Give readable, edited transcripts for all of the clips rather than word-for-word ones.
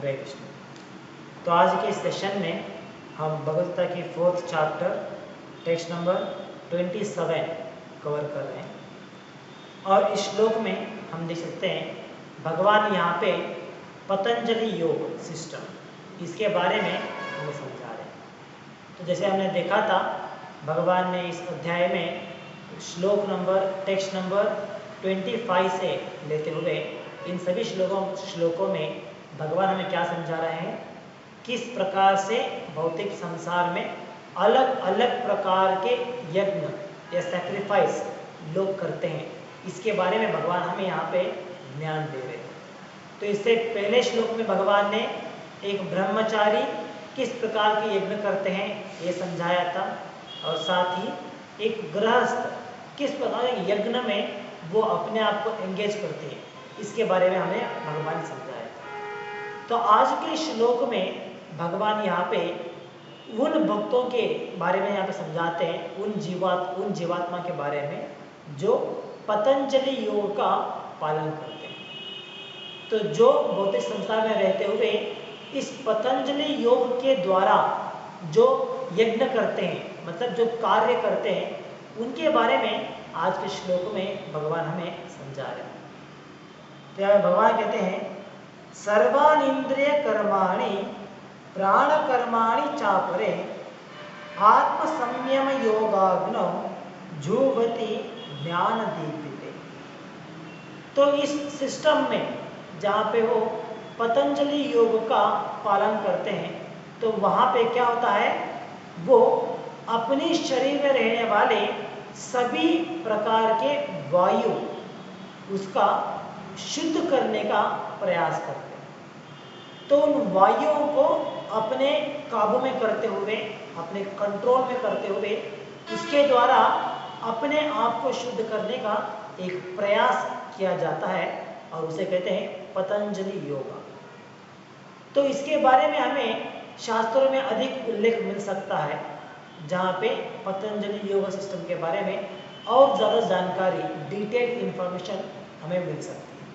हरे कृष्ण। तो आज के सेशन में हम भगवद गीता की 4th chapter text number 27 cover कर रहे हैं। और इस श्लोक में हम देख सकते हैं भगवान यहाँ पे पतंजलि योग सिस्टम इसके बारे में हमें समझा रहे हैं। तो जैसे हमने देखा था भगवान ने इस अध्याय में श्लोक नंबर टेक्स्ट नंबर 25 से लेते हुए इन सभी श्लोकों में भगवान हमें क्या समझा रहे हैं, किस प्रकार से भौतिक संसार में अलग अलग प्रकार के यज्ञ या सैक्रिफाइस लोग करते हैं, इसके बारे में भगवान हमें यहाँ पे ज्ञान दे रहे हैं। तो इससे पहले श्लोक में भगवान ने एक ब्रह्मचारी किस प्रकार के यज्ञ करते हैं ये समझाया था, और साथ ही एक गृहस्थ किस प्रकार के यज्ञ में वो अपने आप को एंगेज करते हैं, इसके बारे में हमें भगवान ने समझाया था। तो आज के श्लोक में भगवान यहाँ पे उन भक्तों के बारे में यहाँ पे समझाते हैं, उन जीवात्मा के बारे में जो पतंजलि योग का पालन करते हैं। तो जो भौतिक संसार में रहते हुए इस पतंजलि योग के द्वारा जो यज्ञ करते हैं, मतलब जो कार्य करते हैं, उनके बारे में आज के श्लोक में भगवान हमें समझा रहे हैं। तो यहाँ भगवान कहते हैं सर्वान इंद्रिय कर्माणि प्राण कर्माणि चापरे आत्म संयम योगाग्नो जुह्वति ज्ञान दीपिते। तो इस सिस्टम में जहाँ पे वो पतंजलि योग का पालन करते हैं, तो वहाँ पे क्या होता है, वो अपने शरीर में रहने वाले सभी प्रकार के वायु उसका शुद्ध करने का प्रयास करते हैं। तो उन वायुओं को अपने काबू में करते हुए, अपने कंट्रोल में करते हुए, इसके द्वारा अपने आप को शुद्ध करने का एक प्रयास किया जाता है, और उसे कहते हैं पतंजलि योगा। तो इसके बारे में हमें शास्त्रों में अधिक उल्लेख मिल सकता है, जहाँ पे पतंजलि योगा सिस्टम के बारे में और ज़्यादा जानकारी, डिटेल्ड इंफॉर्मेशन हमें मिल सकती है।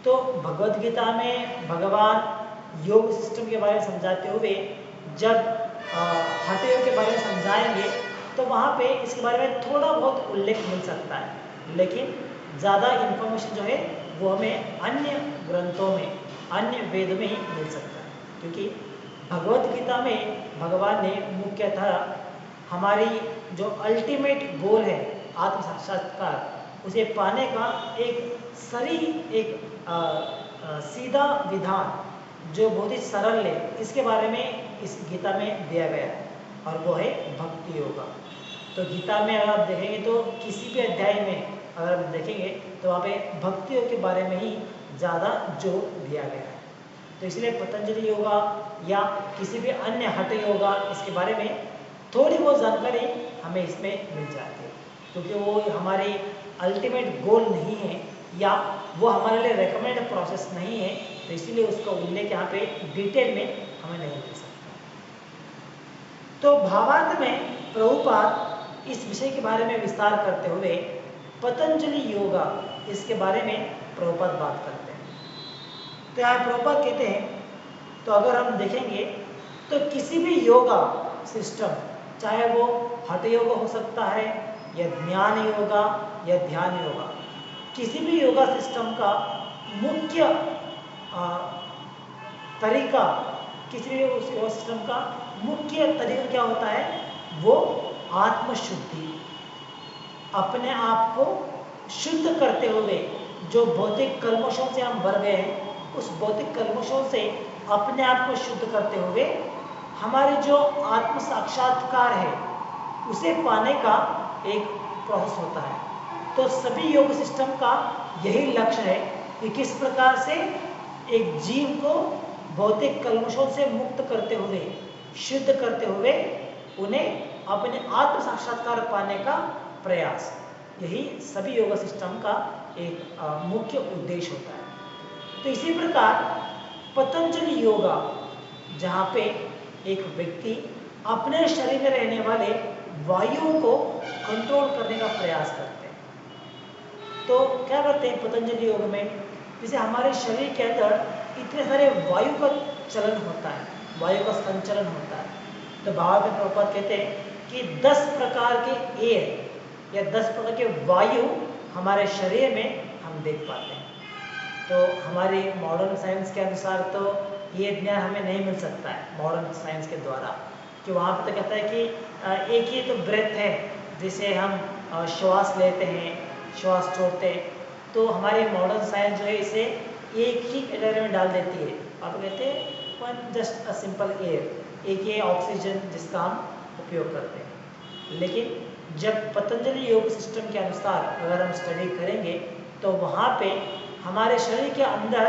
तो भगवद गीता में भगवान योग सिस्टम के बारे में समझाते हुए जब हठ योग के बारे में समझाएंगे, तो वहाँ पे इसके बारे में थोड़ा बहुत उल्लेख मिल सकता है, लेकिन ज़्यादा इन्फॉर्मेशन जो है वो हमें अन्य ग्रंथों में, अन्य वेद में ही मिल सकता है। क्योंकि भगवद गीता में भगवान ने मुख्यतः हमारी जो अल्टीमेट गोल है आत्म साक्षात्कार, उसे पाने का एक सीधा विधान जो बहुत ही सरल है, इसके बारे में इस गीता में दिया गया है, और वो है भक्ति योगा। तो गीता में अगर आप देखेंगे तो किसी भी अध्याय में अगर आप देखेंगे तो वहाँ पे भक्ति योग के बारे में ही ज़्यादा जोर दिया गया है। तो इसलिए पतंजलि योगा या किसी भी अन्य हठ योगा, इसके बारे में थोड़ी बहुत जानकारी हमें इसमें मिल जाती है, क्योंकि वो हमारी अल्टीमेट गोल नहीं है या वो हमारे लिए रेकमेंड प्रोसेस नहीं है, तो इसीलिए उसका उल्लेख यहाँ पे डिटेल में हमें नहीं मिल सकता। तो भावार्थ में प्रभुपाद इस विषय के बारे में विस्तार करते हुए पतंजलि योगा, इसके बारे में प्रभुपाद बात करते हैं। तो यहाँ प्रभुपाद कहते हैं, तो अगर हम देखेंगे तो किसी भी योगा सिस्टम, चाहे वो हठ योगा हो सकता है या ज्ञान योगा या ध्यान योगा, किसी भी योगा सिस्टम का मुख्य तरीका, किसी भी योगा सिस्टम का मुख्य तरीका क्या होता है, वो आत्मशुद्धि, अपने आप को शुद्ध करते हुए, जो भौतिक कल्मशों से हम भर गए हैं, उस भौतिक कल्मशों से अपने आप को शुद्ध करते हुए हमारे जो आत्म साक्षात्कार है उसे पाने का एक प्रोसेस होता है। तो सभी योग सिस्टम का यही लक्ष्य है कि किस प्रकार से एक जीव को भौतिक कल्मशों से मुक्त करते हुए, शुद्ध करते हुए, उन्हें अपने आत्म साक्षात्कार पाने का प्रयास, यही सभी योग सिस्टम का एक मुख्य उद्देश्य होता है। तो इसी प्रकार पतंजलि योगा, जहाँ पे एक व्यक्ति अपने शरीर में रहने वाले वायुओं को कंट्रोल करने का प्रयास करते हैं। तो क्या करते हैं पतंजलि योग में, जैसे हमारे शरीर के अंदर इतने सारे वायु का चलन होता है, वायु का संचलन होता है। तो भाव में प्रभुपाद कहते हैं कि 10 प्रकार के एयर या 10 प्रकार के वायु हमारे शरीर में हम देख पाते हैं। तो हमारी मॉडर्न साइंस के अनुसार तो ये ज्ञान हमें नहीं मिल सकता है मॉडर्न साइंस के द्वारा, कि वहाँ पे तो कहता है कि एक ही तो ब्रेथ है जिसे हम श्वास लेते हैं, श्वास छोड़ते हैं। तो हमारी मॉडर्न साइंस जो है इसे एक ही कैटेगरी में डाल देती है। आप कहते हैं one just a simple air, एक ही ऑक्सीजन जिसका हम उपयोग करते हैं। लेकिन जब पतंजलि योग सिस्टम के अनुसार अगर हम स्टडी करेंगे तो वहाँ पे हमारे शरीर के अंदर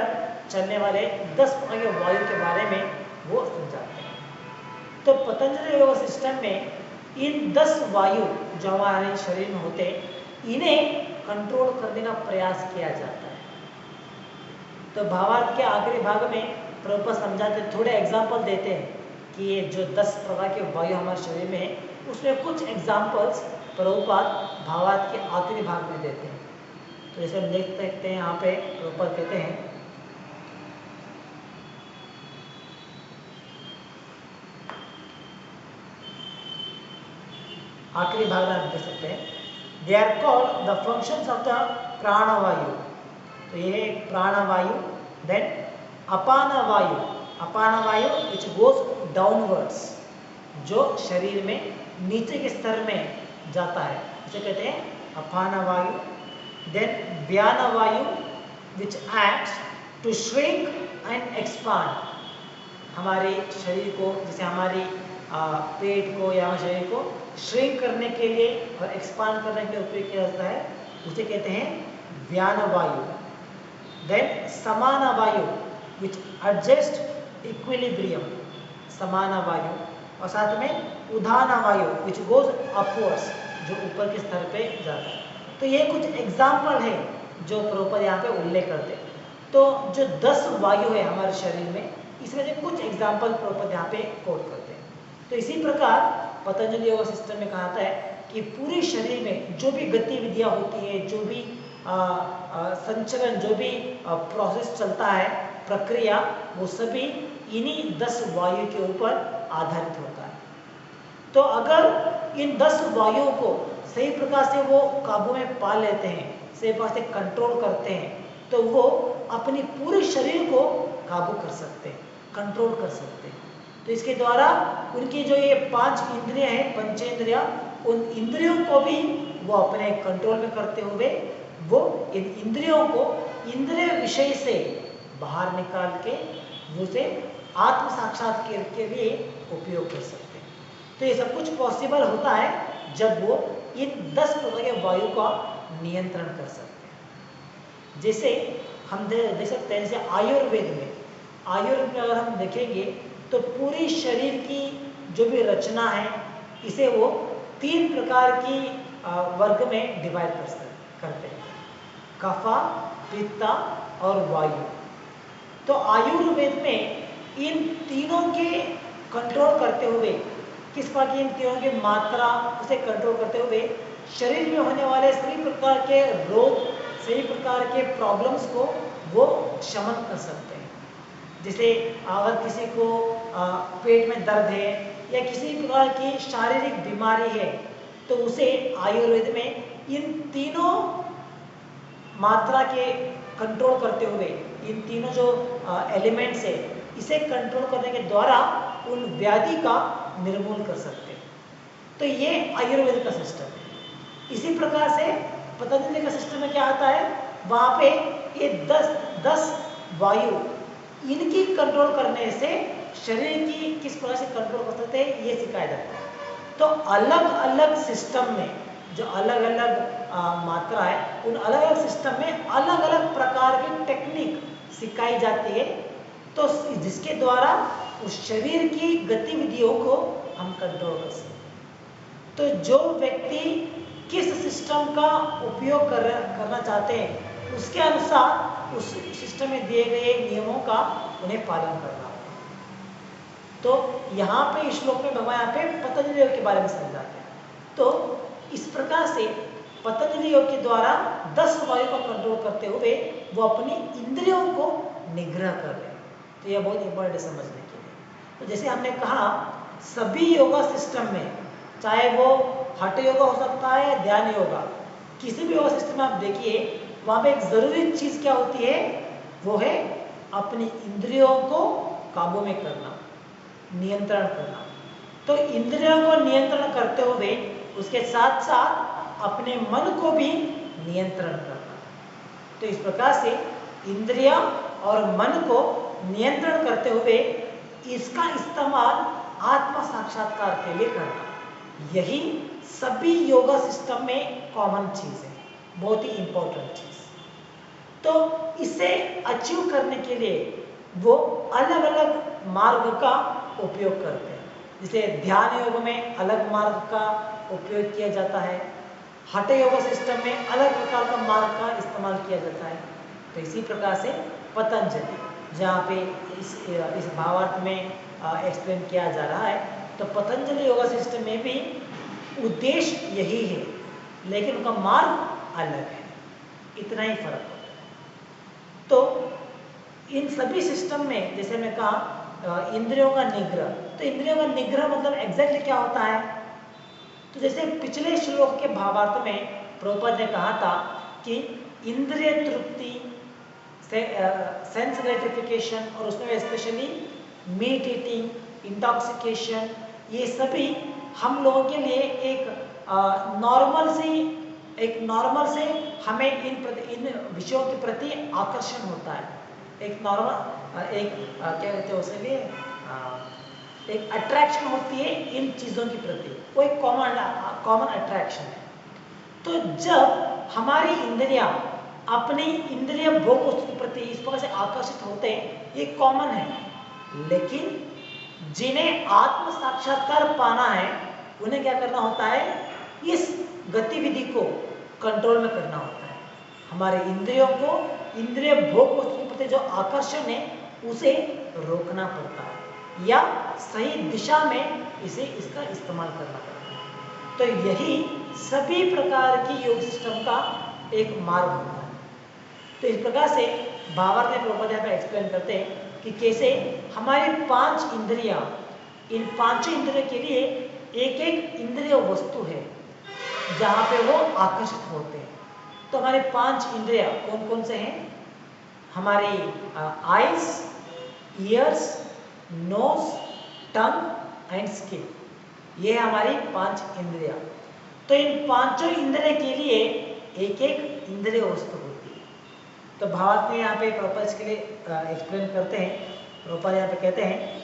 चलने वाले 10 प्रकार के वायु के बारे में वो समझाते हैं। तो पतंजलि योग सिस्टम में इन 10 वायु जो हमारे शरीर में होते हैं इन्हें कंट्रोल करने का प्रयास किया जाता है। तो भावार्थ के आखिरी भाग में प्रभुपाद समझाते, थोड़े एग्जाम्पल देते हैं कि ये जो 10 प्रकार के वायु हमारे शरीर में है उसमें कुछ एग्जाम्पल्स प्रभुपाद भावार्थ के आखिरी भाग में देते हैं। तो जैसे हम देख सकते हैं यहाँ पे प्रभुपाद कहते हैं आखिरी भाग में देख सकते हैं, they are called the functions of the प्राणवायु। तो ये प्राणवायु, देन अपान वायु, अपान वायु विच गोज डाउनवर्ड्स, जो शरीर में नीचे के स्तर में जाता है, इसे कहते हैं अपान वायु। देन व्यान वायु which acts to shrink and expand, हमारे शरीर को, जैसे हमारी पेट को या हमारे शरीर को श्रिंक करने के लिए और एक्सपांड करने के लिए उपयोग किया जाता है, उसे कहते हैं व्यान वायु। देन समान वायु विच एडजस्ट इक्विलिब्रियम, समान वायु, और साथ में उदान वायु विच गोज अपवर्ड्स, जो ऊपर के स्तर पे जाता है। तो ये कुछ एग्जाम्पल है जो प्रभुपाद यहाँ पे उल्लेख करते हैं। तो जो 10 वायु है हमारे शरीर में, इसमें से कुछ एग्जाम्पल प्रभुपाद यहाँ पे कोट करते हैं। तो इसी प्रकार पतंजलि योग सिस्टम में कहा है कि पूरे शरीर में जो भी गतिविधियां होती है, जो भी संचलन, जो भी प्रोसेस चलता है, प्रक्रिया, वो सभी इन्हीं 10 वायु के ऊपर आधारित होता है। तो अगर इन 10 वायुओं को सही प्रकार से वो काबू में पा लेते हैं, सही प्रकार से कंट्रोल करते हैं, तो वो अपनी पूरे शरीर को काबू कर सकते हैं, कंट्रोल कर सकते हैं। तो इसके द्वारा उनकी जो ये 5 इंद्रियां हैं, पंचेंद्रियां, उन इंद्रियों को भी वो अपने कंट्रोल में करते हुए वो इन इंद्रियों को इंद्रिय विषय से बाहर निकाल के उसे आत्म साक्षात्कार के लिए उपयोग कर सकते हैं। तो ये सब कुछ पॉसिबल होता है जब वो इन 10 प्रकार के वायु का नियंत्रण कर सकते हैं। जैसे हम देख सकते हैं, जैसे आयुर्वेद में अगर हम देखेंगे तो पूरी शरीर की जो भी रचना है इसे वो 3 प्रकार की वर्ग में डिवाइड करते हैं, कफा, पित्ता और वायु। तो आयुर्वेद में इन तीनों के कंट्रोल करते हुए, किस प्रकार की इन तीनों की मात्रा उसे कंट्रोल करते हुए शरीर में होने वाले सभी प्रकार के रोग, सभी प्रकार के प्रॉब्लम्स को वो शमन कर सकते हैं। जैसे अगर किसी को पेट में दर्द है या किसी प्रकार की शारीरिक बीमारी है तो उसे आयुर्वेद में इन तीनों मात्रा के कंट्रोल करते हुए, इन तीनों जो एलिमेंट्स है इसे कंट्रोल करने के द्वारा उन व्याधि का निर्मूलन कर सकते हैं। तो ये आयुर्वेद का सिस्टम है। इसी प्रकार से पतंजलि का सिस्टम में क्या आता है, वहाँ पे ये 10 वायु इनकी कंट्रोल करने से शरीर की किस प्रकार से कंट्रोल कर सकते हैं ये सिखाया जाता है। तो अलग अलग सिस्टम में जो अलग अलग मात्रा है, उन अलग अलग सिस्टम में अलग अलग प्रकार की टेक्निक सिखाई जाती है, तो जिसके द्वारा उस शरीर की गतिविधियों को हम कंट्रोल कर सकते हैं। तो जो व्यक्ति किस सिस्टम का उपयोग करना चाहते हैं उसके अनुसार उस सिस्टम में दिए गए नियमों का उन्हें पालन करना होगा। तो यहाँ पे इस श्लोक में भगवान यहाँ पे पतंजलि योग के बारे में समझाते हैं। तो इस प्रकार से पतंजलि योग के द्वारा 10 वायु को कंट्रोल करते हुए वो अपनी इंद्रियों को निग्रह कर रहे हैं। तो यह बहुत इंपॉर्टेंट है समझने के लिए। तो जैसे हमने कहा सभी योगा सिस्टम में, चाहे वो हठ योगा हो सकता है, ध्यान योगा, किसी भी योगा सिस्टम में आप देखिए वहाँ पे एक जरूरी चीज क्या होती है, वो है अपनी इंद्रियों को काबू में करना, नियंत्रण करना। तो इंद्रियों को नियंत्रण करते हुए उसके साथ साथ अपने मन को भी नियंत्रण करना। तो इस प्रकार से इंद्रिया और मन को नियंत्रण करते हुए इसका इस्तेमाल आत्म साक्षात्कार के लिए करना, यही सभी योगा सिस्टम में कॉमन चीज है, बहुत ही इंपॉर्टेंट चीज। तो इसे अचीव करने के लिए वो अलग अलग मार्ग का उपयोग करते हैं। जैसे ध्यान योग में अलग मार्ग का उपयोग किया जाता है, हठ योग सिस्टम में अलग प्रकार का मार्ग का इस्तेमाल किया जाता है। तो इसी प्रकार से पतंजलि, जहाँ पे इस भावार्थ में एक्सप्लेन किया जा रहा है, तो पतंजलि योगा सिस्टम में भी उद्देश्य यही है, लेकिन उनका मार्ग अलग है, इतना ही फर्क होता है। तो इन सभी सिस्टम में जैसे मैं कहा इंद्रियों का निग्रह, तो इंद्रियों का निग्रह मतलब एग्जैक्टली क्या होता है? तो जैसे पिछले श्लोक के भावार्थ में प्रभुपाद ने कहा था कि इंद्रिय तृप्ति, सेंस ग्रेटिफिकेशन, और उसमें स्पेशली मीट ईटिंग, इंटॉक्सिकेशन, ये सभी हम लोगों के लिए एक नॉर्मल से हमें इन विषयों के प्रति आकर्षण होता है। एक नॉर्मल क्या कहते हैं उसके लिए, एक अट्रैक्शन होती है इन चीज़ों के प्रति, वो एक कॉमन अट्रैक्शन है। तो जब हमारी इंद्रियां अपनी इंद्रिय भोग वस्तु के प्रति इस प्रकार से आकर्षित होते हैं, ये कॉमन है। लेकिन जिन्हें आत्म साक्षात्कार पाना है उन्हें क्या करना होता है, इस गतिविधि को कंट्रोल में करना होता है। हमारे इंद्रियों को इंद्रिय भोग वस्तु के प्रति जो आकर्षण है उसे रोकना पड़ता है, या सही दिशा में इसका इस्तेमाल करना पड़ता है। तो यही सभी प्रकार की योग सिस्टम का एक मार्ग होता है। तो इस प्रकार से भावार्थ में प्रभुपाद यहाँ पे एक्सप्लेन करते हैं कि कैसे हमारी 5 इंद्रियां, इन 5 इंद्रियों के लिए एक एक इंद्रिय वस्तु है जहाँ पे वो आकर्षित होते हैं। तो हमारे 5 इंद्रियां कौन कौन से हैं? हमारी eyes, ears, nose, tongue and skin, ये हमारी 5 इंद्रियां। तो इन पांचों इंद्रिय के लिए एक एक इंद्रिय वस्तु होती है। तो भावार्थ में यहाँ पे प्रॉपर्स के लिए एक्सप्लेन करते हैं। प्रॉपर यहाँ पे कहते हैं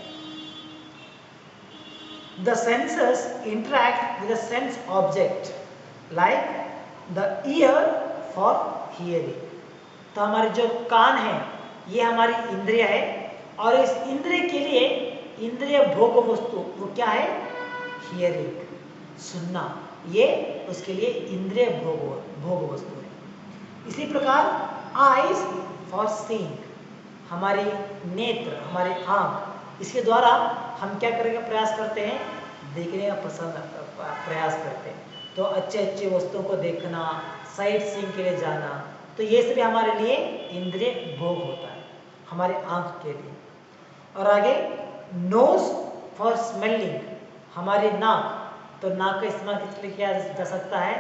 the senses interact with the sense object like the ear for hearing। तो हमारे जो कान है ये हमारी इंद्रिय है, और इस इंद्रिय के लिए इंद्रिय भोग वस्तु वो क्या है? हियरिंग, सुनना, ये उसके लिए इंद्रिय भोग वस्तु है। इसी प्रकार आईज फॉर सीइंग, हमारी नेत्र, हमारी आंख, इसके द्वारा हम क्या करेंगे? प्रयास करते हैं, देखने का प्रयास करते हैं। तो अच्छे अच्छे वस्तुओं को देखना, साइट सीइंग के लिए जाना, तो ये सभी हमारे लिए इंद्रिय भोग होता है, हमारी आंख के लिए। और आगे नोज फॉर स्मेलिंग, हमारी नाक, तो नाक का इस्तेमाल किस लिए किया जा सकता है?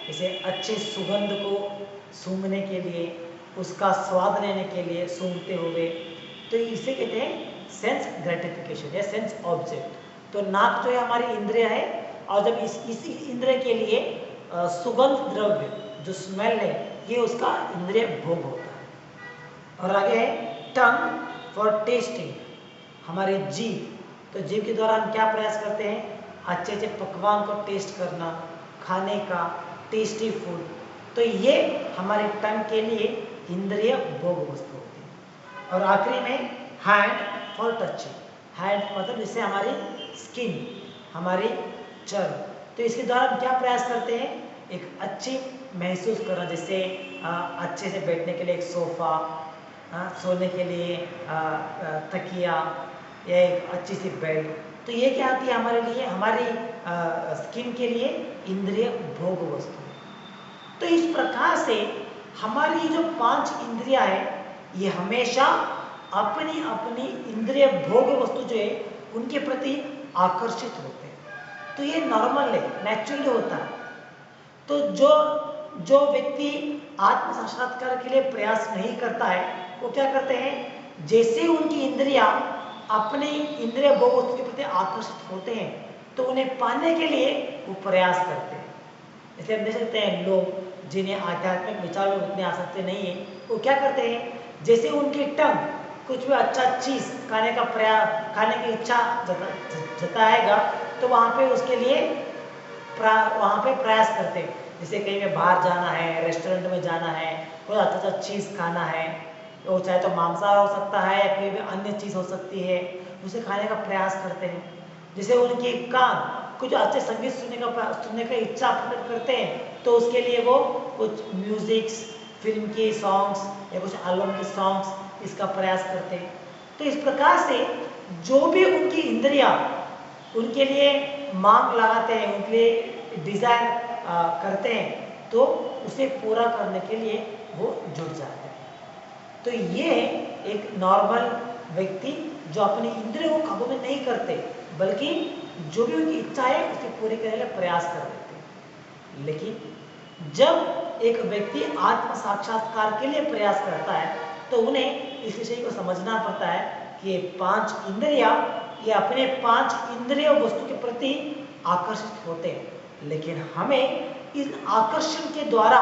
इसे अच्छे सुगंध को सूंघने के लिए, उसका स्वाद लेने के लिए सूंघते हुए, तो इसे कहते हैं सेंस ग्रेटिफिकेशन या सेंस ऑब्जेक्ट। तो नाक जो है हमारी इंद्रिय है, और जब इसी इंद्रिय के लिए सुगंध द्रव्य जो स्मेल है ये उसका इंद्रिय भोग होता है। और आगे है टंग फॉर टेस्टिंग, हमारी जीभ, तो जीभ के द्वारा हम क्या प्रयास करते हैं? अच्छे अच्छे पकवान को टेस्ट करना, खाने का टेस्टी फूड, तो ये हमारे टंग के लिए इंद्रिय भोग वस्तु होती है। और आखिरी में हैंड फॉर टचिंग, हैंड मतलब जिससे हमारी स्किन, हमारी चर्म, तो इसके द्वारा हम क्या प्रयास करते हैं? एक अच्छी महसूस करना, जैसे अच्छे से बैठने के लिए एक सोफा, सोने के लिए तकिया, या एक अच्छी सी बेड, तो ये क्या आती है हमारे लिए, हमारी स्किन के लिए इंद्रिय भोग वस्तु। तो इस प्रकार से हमारी जो 5 इंद्रियां है ये हमेशा अपनी अपनी इंद्रिय भोग वस्तु जो है उनके प्रति आकर्षित होते हैं। तो ये नॉर्मल है, नेचुरली होता है। तो जो व्यक्ति आत्म साक्षात्कार के लिए प्रयास नहीं करता है वो क्या करते हैं, जैसे उनकी इंद्रियां अपने इंद्रिय भोग वस्तु के प्रति आकर्षित होते हैं तो उन्हें पाने के लिए वो प्रयास करते हैं। जैसे हम देख सकते हैं लोग जिन्हें आध्यात्मिक विचार में उतने आसक्ति नहीं है वो क्या करते हैं, जैसे उनकी टंग कुछ भी अच्छा चीज खाने की इच्छा जताएगा तो वहां पे उसके लिए वहां पे प्रयास करते हैं। जैसे कहीं में बाहर जाना है, रेस्टोरेंट में जाना है, कोई अच्छा चीज खाना है, वो चाहे तो मांसाहार हो सकता है या कोई भी अन्य चीज हो सकती है, उसे खाने का प्रयास करते हैं। जैसे उनके कान कुछ अच्छे संगीत सुनने का इच्छा प्रकट करते हैं तो उसके लिए वो कुछ म्यूजिक्स, फिल्म के सॉन्ग्स या कुछ एल्बम के सॉन्ग्स इसका प्रयास करते हैं। तो इस प्रकार से जो भी उनकी इंद्रियां उनके लिए मांग लगाते हैं, उनके लिए डिजायर करते हैं तो उसे पूरा करने के लिए वो जुट जाते हैं। तो ये एक नॉर्मल व्यक्ति जो अपनी इंद्रियों को काबू में नहीं करते बल्कि जो भी उनकी इच्छा है उसकी पूरी करने के लिए प्रयास कर देते हैं। लेकिन जब एक व्यक्ति आत्म साक्षात्कार के लिए प्रयास करता है तो उन्हें इस विषय को समझना पड़ता है कि ये 5 इंद्रियां ये अपने 5 इंद्रिय वस्तु के प्रति आकर्षित होते हैं, लेकिन हमें इस आकर्षण के द्वारा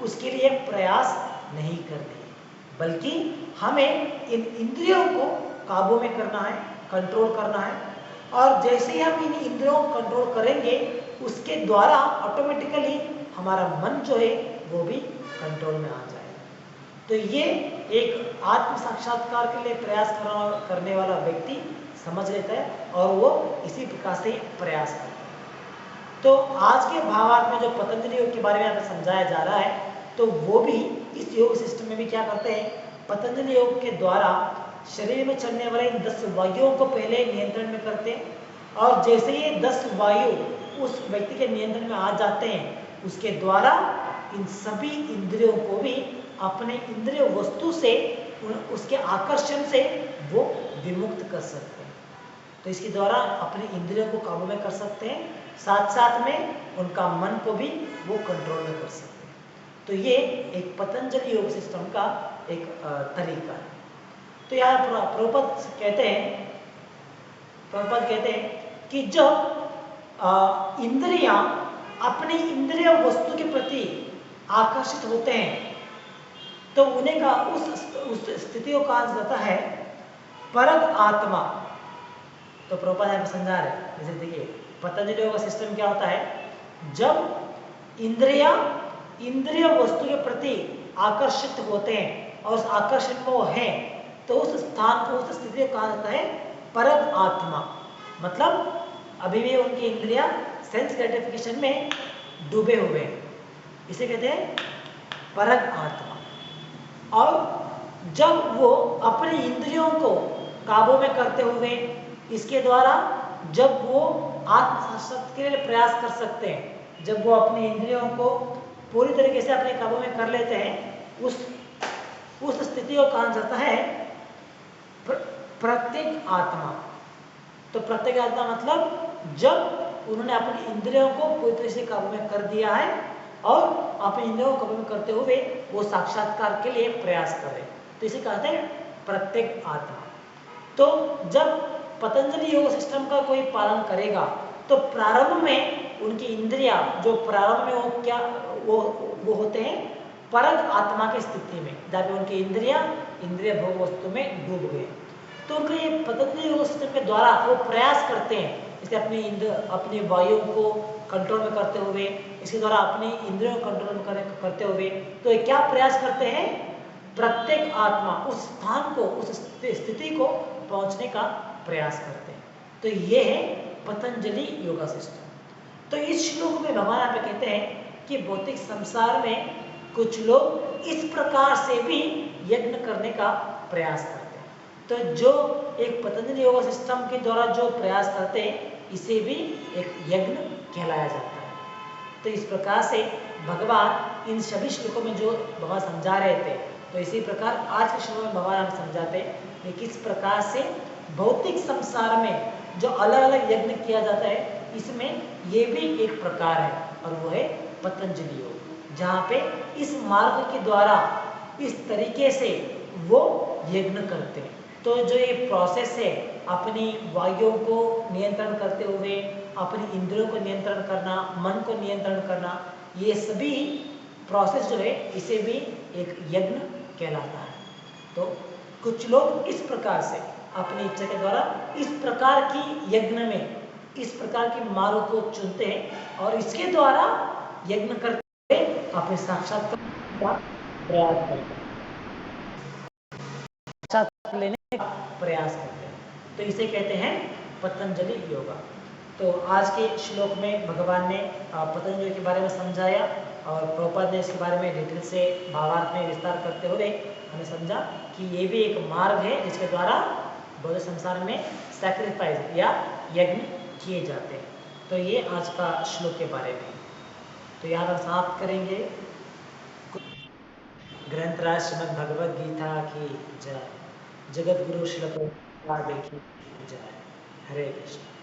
उसके लिए प्रयास नहीं करनी है, बल्कि हमें इन इंद्रियों को काबू में करना है, कंट्रोल करना है। और जैसे ही हम इन इंद्रियों को कंट्रोल करेंगे उसके द्वारा ऑटोमेटिकली हमारा मन जो है वो भी कंट्रोल में आ जाएगा। तो ये एक आत्म साक्षात्कार के लिए प्रयास करने वाला व्यक्ति समझ लेता है और वो इसी प्रकार से प्रयास करता है। तो आज के भावार्थ में जो पतंजलि योग के बारे में यहाँ पे समझाया जा रहा है तो वो भी इस योग सिस्टम में भी क्या करते हैं, पतंजलि योग के द्वारा शरीर में चलने वाले 10 वायुओं को पहले नियंत्रण में करते हैं और जैसे ये 10 वायु उस व्यक्ति के नियंत्रण में आ जाते हैं उसके द्वारा इन सभी इंद्रियों को भी अपने इंद्रिय वस्तु से उसके आकर्षण से वो विमुक्त कर सकते हैं। तो इसके द्वारा अपने इंद्रियों को काबू में कर सकते हैं, साथ साथ में उनका मन को भी वो कंट्रोल में कर सकते हैं। तो ये एक पतंजलि योग सिस्टम का एक तरीका है। तो यहाँ प्रभुपाद कहते हैं कि जब इंद्रियां अपनी इंद्रिय वस्तु के प्रति आकर्षित होते हैं तो उन्हें का उस स्थिति को कहा जाता है परग आत्मा। तो प्रभुपाद यहाँ पे समझा रहे, जैसे देखिए पतंजलि योग का सिस्टम क्या होता है, जब इंद्रियां इंद्रिय वस्तु के प्रति आकर्षित होते हैं और उस आकर्षण में वो है तो उस स्थान को, उस स्थिति को कहा जाता है परग आत्मा। मतलब अभी भी उनकी इंद्रियां सेंस ग्रेटिफिकेशन में डूबे हुए हैं, इसे कहते हैं परग आत्मा। और जब वो अपनी इंद्रियों को काबू में करते हुए इसके द्वारा जब वो आत्म साक्षात्कार के लिए प्रयास कर सकते हैं, जब वो अपनी इंद्रियों को पूरी तरीके से अपने काबू में कर लेते हैं उस स्थिति को कहा जाता है प्रत्येक आत्मा। तो प्रत्येक आत्मा मतलब जब उन्होंने अपनी इंद्रियों को पूरी तरह से काबू में कर दिया है और अपने इंद्रियों को काबू में करते हुए वो साक्षात्कार के लिए प्रयास कर रहे हैं, तो इसे कहते हैं प्रत्येक आत्मा। तो जब पतंजलि योग सिस्टम का कोई पालन करेगा तो प्रारंभ में उनकी इंद्रियां जो प्रारंभ में वो होते हैं परग आत्मा की स्थिति में, जहाँ पे उनकी इंद्रियां इंद्रिय भोग वस्तु में डूब गए। तो उनके ये पतंजलि योग सिस्टम के द्वारा वो प्रयास करते हैं, जैसे अपनी वायु को कंट्रोल में करते हुए, इसके द्वारा अपनी इंद्रियों को कंट्रोल में करते हुए, तो ये क्या प्रयास करते हैं, प्रत्येक आत्मा उस स्थान को, उस स्थिति को पहुंचने का प्रयास करते हैं। तो ये है पतंजलि योगा सिस्टम। तो इस श्लोक में भगवान यहाँ पे कहते हैं कि भौतिक संसार में कुछ लोग इस प्रकार से भी यज्ञ करने का प्रयास करते हैं। तो जो एक पतंजलि योगा सिस्टम के द्वारा जो प्रयास करते हैं इसे भी एक यज्ञ कहलाया जाता है। तो इस प्रकार से भगवान इन सभी श्लोकों में जो भगवान समझा रहे थे, तो इसी प्रकार आज के श्लोक में भगवान हम समझाते हैं कि किस प्रकार से भौतिक संसार में जो अलग अलग यज्ञ किया जाता है, इसमें ये भी एक प्रकार है, और वो है पतंजलि योग, जहाँ पे इस मार्ग के द्वारा इस तरीके से वो यज्ञ करते हैं। तो जो ये प्रोसेस है, अपनी वायुओं को नियंत्रण करते हुए अपनी इंद्रियों को नियंत्रण करना, मन को नियंत्रण करना, ये सभी प्रोसेस जो है इसे भी एक यज्ञ कहलाता है। तो कुछ लोग इस प्रकार से अपनी इच्छा के द्वारा इस प्रकार की यज्ञ में इस प्रकार के मार्ग को चुनते हैं और इसके द्वारा यज्ञ करते अपने साक्षात्कार का प्रयास करते हैं, साक्षात्कार लेने का प्रयास करते हैं। तो इसे कहते हैं पतंजलि योगा। तो आज के श्लोक में भगवान ने पतंजलि के बारे में समझाया और प्रभुपाद ने इसके बारे में डिटेल से भावार्थ में विस्तार करते हुए हमें समझा कि ये भी एक मार्ग है जिसके द्वारा भौतिक संसार में सैक्रिफाइस या यज्ञ किए जाते हैं। तो ये आज का श्लोक के बारे में। तो यहाँ हम समाप्त करेंगे। ग्रंथराज श्रीमद् भगवद गीता की जय। जगत गुरु श्री प्रभुपाद की जय। हरे कृष्ण।